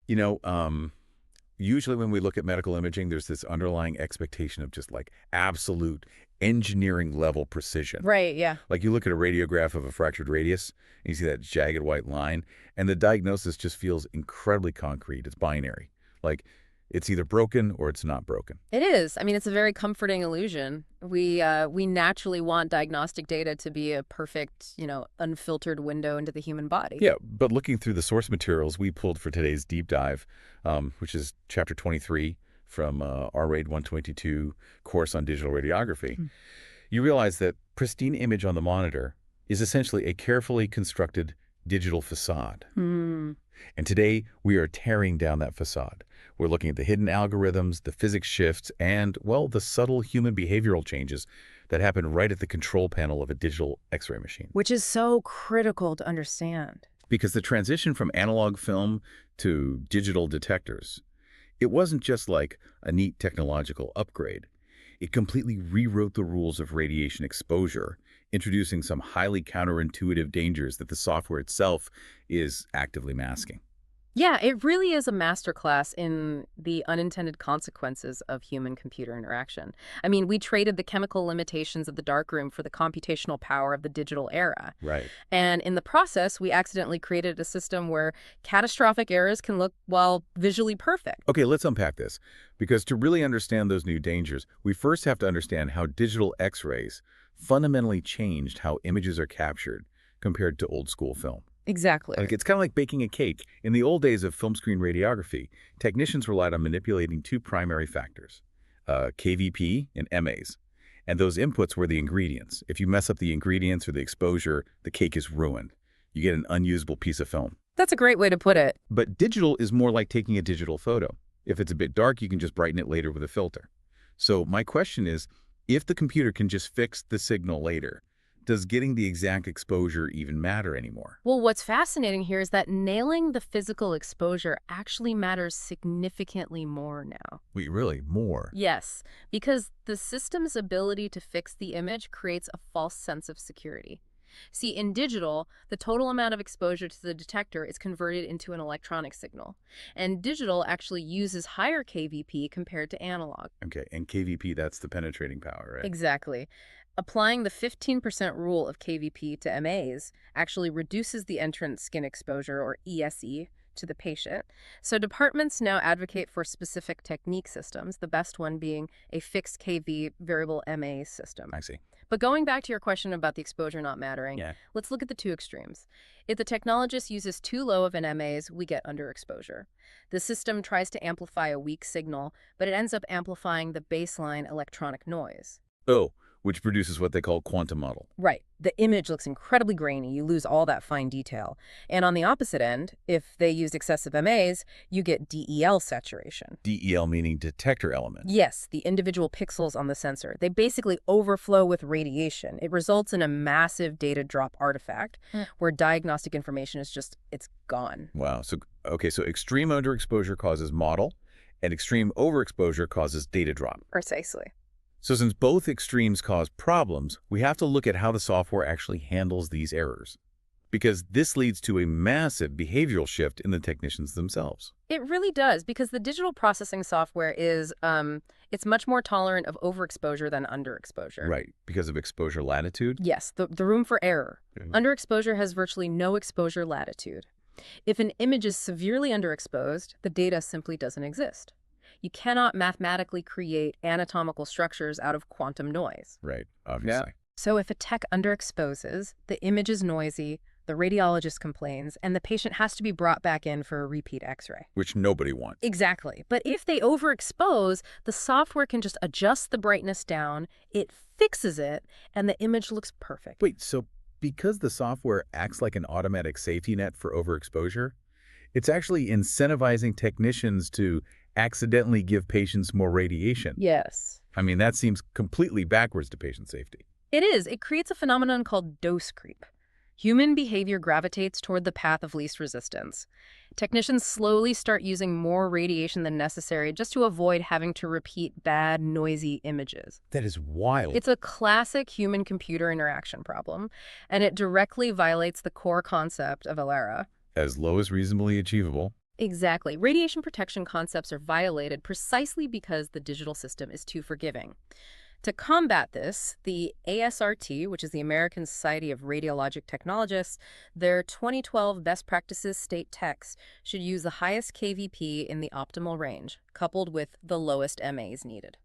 You know, usually when we look at medical imaging, there's this underlying expectation of just like absolute engineering level precision. Right, yeah. Like you look at a radiograph of a fractured radius, and you see that jagged white line, and the diagnosis just feels incredibly concrete. It's binary. Like it's either broken or it's not broken. It is. I mean, it's a very comforting illusion. We naturally want diagnostic data to be a perfect, unfiltered window into the human body. Yeah, but looking through the source materials we pulled for today's deep dive, which is chapter 23 from our RAD122 course on digital radiography, you realize that pristine image on the monitor is essentially a carefully constructed digital facade. And today, we are tearing down that facade. We're looking at the hidden algorithms, the physics shifts, and, well, the subtle human behavioral changes that happen right at the control panel of a digital X-ray machine. Which is so critical to understand. Because the transition from analog film to digital detectors, it wasn't just like a neat technological upgrade. It completely rewrote the rules of radiation exposure, introducing some highly counterintuitive dangers that the software itself is actively masking. Yeah, it really is a masterclass in the unintended consequences of human-computer interaction. I mean, we traded the chemical limitations of the darkroom for the computational power of the digital era. Right. And in the process, we accidentally created a system where catastrophic errors can look, well, visually perfect. Okay, let's unpack this. Because to really understand those new dangers, we first have to understand how digital X-rays fundamentally changed how images are captured compared to old-school film. Exactly. Like it's kind of like baking a cake. In the old days of film screen radiography, technicians relied on manipulating two primary factors, KVP and MAs. And those inputs were the ingredients. If you mess up the ingredients or the exposure, the cake is ruined. You get an unusable piece of film. That's a great way to put it. But digital is more like taking a digital photo. If it's a bit dark, you can just brighten it later with a filter. So my question is, if the computer can just fix the signal later, does getting the exact exposure even matter anymore? Well, what's fascinating here is that nailing the physical exposure actually matters significantly more now. Wait, really? More? Yes, because the system's ability to fix the image creates a false sense of security. See, in digital, the total amount of exposure to the detector is converted into an electronic signal. And digital actually uses higher KVP compared to analog. Okay, and KVP, that's the penetrating power, right? Exactly. Applying the 15% rule of KVP to MAs actually reduces the entrant skin exposure, or ESE, to the patient. So departments now advocate for specific technique systems, the best one being a fixed KV variable MA system. I see. But going back to your question about the exposure not mattering, let's look at the two extremes. If the technologist uses too low of an MAs, we get underexposure. The system tries to amplify a weak signal, but it ends up amplifying the baseline electronic noise. Oh, which produces what they call quantum model. Right. The image looks incredibly grainy. You lose all that fine detail. And on the opposite end, if they use excessive MAs, you get DEL saturation. DEL meaning detector element. Yes, the individual pixels on the sensor. They basically overflow with radiation. It results in a massive data drop artifact where diagnostic information is just, it's gone. Wow. So extreme underexposure causes model, and extreme overexposure causes data drop. Precisely. So since both extremes cause problems, we have to look at how the software actually handles these errors. Because this leads to a massive behavioral shift in the technicians themselves. It really does, because the digital processing software is, it's much more tolerant of overexposure than underexposure. Right, because of exposure latitude? Yes, the room for error. Underexposure has virtually no exposure latitude. If an image is severely underexposed, the data simply doesn't exist. You cannot mathematically create anatomical structures out of quantum noise. Right, obviously. Yeah. So if a tech underexposes, the image is noisy, the radiologist complains, and the patient has to be brought back in for a repeat X-ray. Which nobody wants. Exactly. But if they overexpose, the software can just adjust the brightness down, it fixes it, and the image looks perfect. Wait, so because the software acts like an automatic safety net for overexposure, it's actually incentivizing technicians to accidentally give patients more radiation. Yes. I mean, that seems completely backwards to patient safety. It is. It creates a phenomenon called dose creep. Human behavior gravitates toward the path of least resistance. Technicians slowly start using more radiation than necessary just to avoid having to repeat bad, noisy images. That is wild. It's a classic human-computer interaction problem, and it directly violates the core concept of ALERA. As low as reasonably achievable. Exactly. Radiation protection concepts are violated precisely because the digital system is too forgiving. To combat this, the ASRT, which is the American Society of Radiologic Technologists, their 2012 best practices state techs should use the highest KVP in the optimal range, coupled with the lowest MAs needed.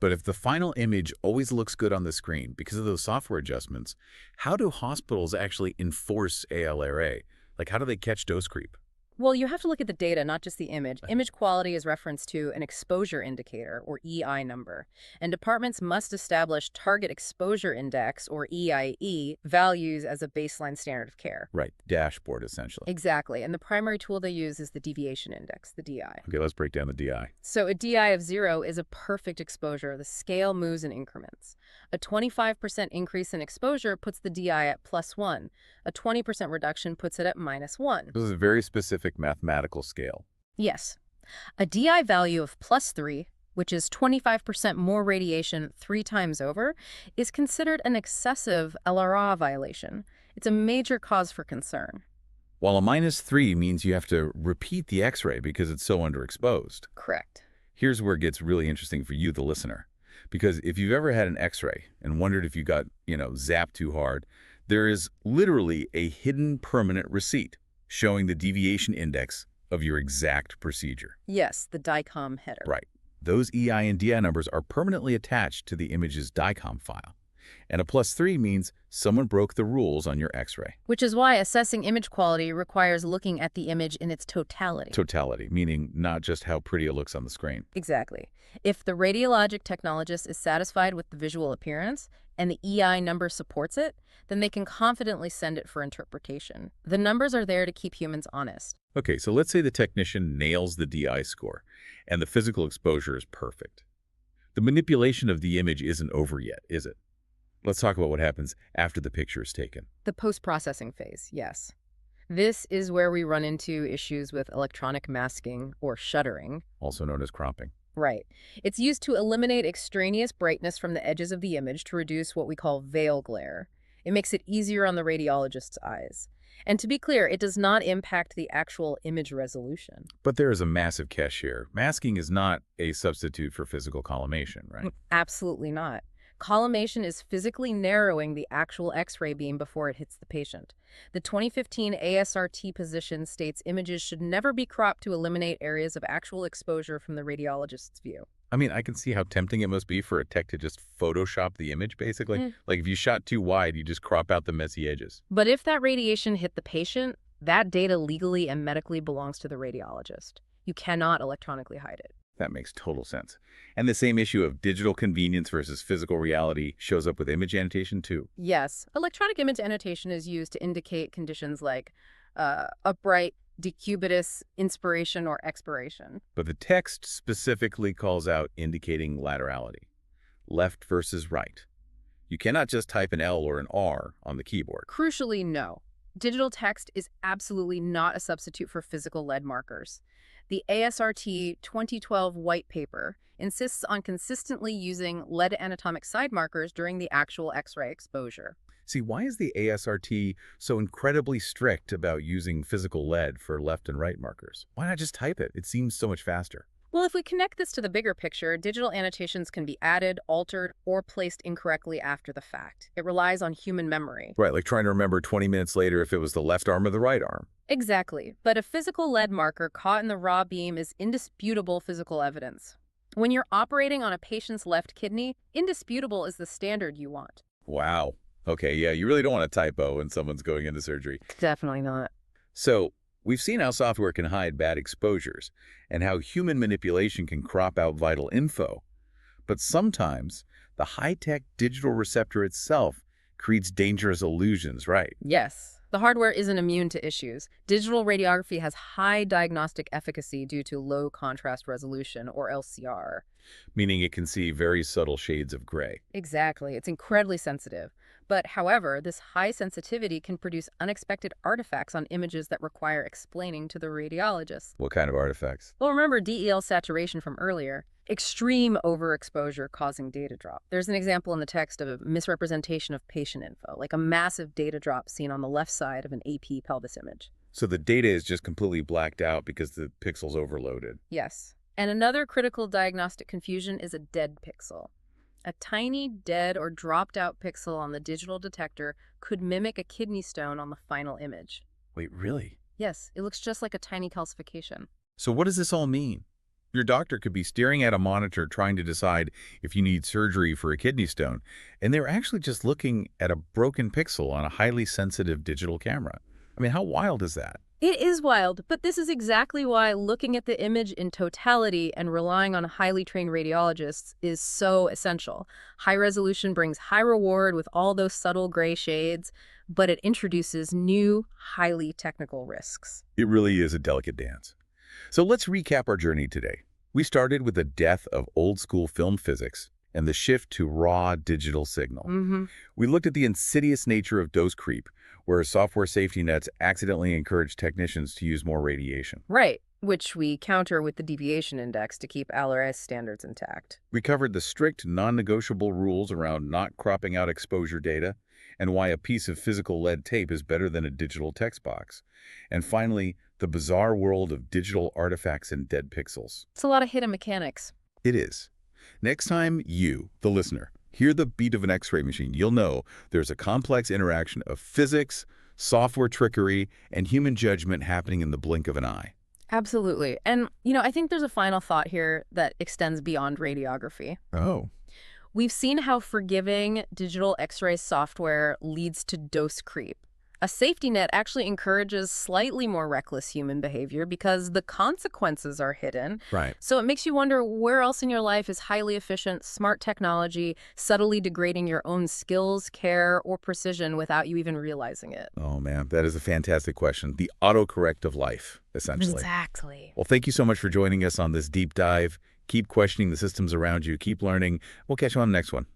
But if the final image always looks good on the screen because of those software adjustments, how do hospitals actually enforce ALRA? Like, how do they catch dose creep? Well, you have to look at the data, not just the image. Image quality is referenced to an exposure indicator, or EI number, and departments must establish target exposure index, or EIE, values as a baseline standard of care. Right, dashboard, essentially. Exactly, and the primary tool they use is the deviation index, the DI. Okay, let's break down the DI. So a DI of 0 is a perfect exposure. The scale moves in increments. A 25% increase in exposure puts the DI at +1. A 20% reduction puts it at -1. This is a very specific mathematical scale. Yes. A DI value of +3, which is 25% more radiation 3 times over, is considered an excessive LRA violation. It's a major cause for concern. While a -3 means you have to repeat the X-ray because it's so underexposed. Correct. Here's where it gets really interesting for you, the listener. Because if you've ever had an X-ray and wondered if you got, zapped too hard, there is literally a hidden permanent receipt showing the deviation index of your exact procedure. Yes, the DICOM header. Right. Those EI and DI numbers are permanently attached to the image's DICOM file. And a +3 means someone broke the rules on your X-ray. Which is why assessing image quality requires looking at the image in its totality. Totality, meaning not just how pretty it looks on the screen. Exactly. If the radiologic technologist is satisfied with the visual appearance and the EI number supports it, then they can confidently send it for interpretation. The numbers are there to keep humans honest. Okay, so let's say the technician nails the DI score and the physical exposure is perfect. The manipulation of the image isn't over yet, is it? Let's talk about what happens after the picture is taken. The post-processing phase, yes. This is where we run into issues with electronic masking or shuttering. Also known as cropping. Right. It's used to eliminate extraneous brightness from the edges of the image to reduce what we call veil glare. It makes it easier on the radiologist's eyes. And to be clear, it does not impact the actual image resolution. But there is a massive catch here. Masking is not a substitute for physical collimation, right? Absolutely not. Collimation is physically narrowing the actual X-ray beam before it hits the patient. The 2015 ASRT position states images should never be cropped to eliminate areas of actual exposure from the radiologist's view. I mean, I can see how tempting it must be for a tech to just Photoshop the image, basically. Like if you shot too wide, you just crop out the messy edges. But if that radiation hit the patient, that data legally and medically belongs to the radiologist. You cannot electronically hide it. That makes total sense. And the same issue of digital convenience versus physical reality shows up with image annotation too. Yes. Electronic image annotation is used to indicate conditions like upright, decubitus, inspiration, or expiration. But the text specifically calls out indicating laterality, left versus right. You cannot just type an L or an R on the keyboard. Crucially, no. Digital text is absolutely not a substitute for physical lead markers. The ASRT 2012 white paper insists on consistently using lead anatomic side markers during the actual X-ray exposure. See, why is the ASRT so incredibly strict about using physical lead for left and right markers? Why not just type it? It seems so much faster. Well, if we connect this to the bigger picture, digital annotations can be added, altered, or placed incorrectly after the fact. It relies on human memory. Right, like trying to remember 20 minutes later if it was the left arm or the right arm. Exactly. But a physical lead marker caught in the raw beam is indisputable physical evidence. When you're operating on a patient's left kidney, indisputable is the standard you want. Wow. Okay, yeah, you really don't want a typo when someone's going into surgery. Definitely not. So, we've seen how software can hide bad exposures and how human manipulation can crop out vital info. But sometimes, the high-tech digital receptor itself creates dangerous illusions, right? Yes. The hardware isn't immune to issues. Digital radiography has high diagnostic efficacy due to low contrast resolution, or LCR. Meaning it can see very subtle shades of gray. Exactly. It's incredibly sensitive. But however, this high sensitivity can produce unexpected artifacts on images that require explaining to the radiologist. What kind of artifacts? Well, remember DEL saturation from earlier. Extreme overexposure causing data drop. There's an example in the text of a misrepresentation of patient info, like a massive data drop seen on the left side of an AP pelvis image. So the data is just completely blacked out because the pixel's overloaded. Yes. And another critical diagnostic confusion is a dead pixel. A tiny dead or dropped out pixel on the digital detector could mimic a kidney stone on the final image. Wait, really? Yes, it looks just like a tiny calcification. So what does this all mean? Your doctor could be staring at a monitor trying to decide if you need surgery for a kidney stone, and they're actually just looking at a broken pixel on a highly sensitive digital camera. I mean, how wild is that? It is wild, but this is exactly why looking at the image in totality and relying on highly trained radiologists is so essential. High resolution brings high reward with all those subtle gray shades, but it introduces new, highly technical risks. It really is a delicate dance. So let's recap our journey today. We started with the death of old-school film physics and the shift to raw digital signal. We looked at the insidious nature of dose creep, where software safety nets accidentally encourage technicians to use more radiation. Right, which we counter with the deviation index to keep Adler standards intact. We covered the strict, non-negotiable rules around not cropping out exposure data and why a piece of physical lead tape is better than a digital text box. And finally, the bizarre world of digital artifacts and dead pixels. It's a lot of hidden mechanics. It is. Next time you, the listener, hear the beat of an X-ray machine, you'll know there's a complex interaction of physics, software trickery, and human judgment happening in the blink of an eye. Absolutely. And, I think there's a final thought here that extends beyond radiography. Oh. We've seen how forgiving digital X-ray software leads to dose creep. A safety net actually encourages slightly more reckless human behavior because the consequences are hidden. Right. So it makes you wonder where else in your life is highly efficient, smart technology subtly degrading your own skills, care, or precision without you even realizing it. Oh, man, that is a fantastic question. The autocorrect of life, essentially. Exactly. Well, thank you so much for joining us on this deep dive. Keep questioning the systems around you. Keep learning. We'll catch you on the next one.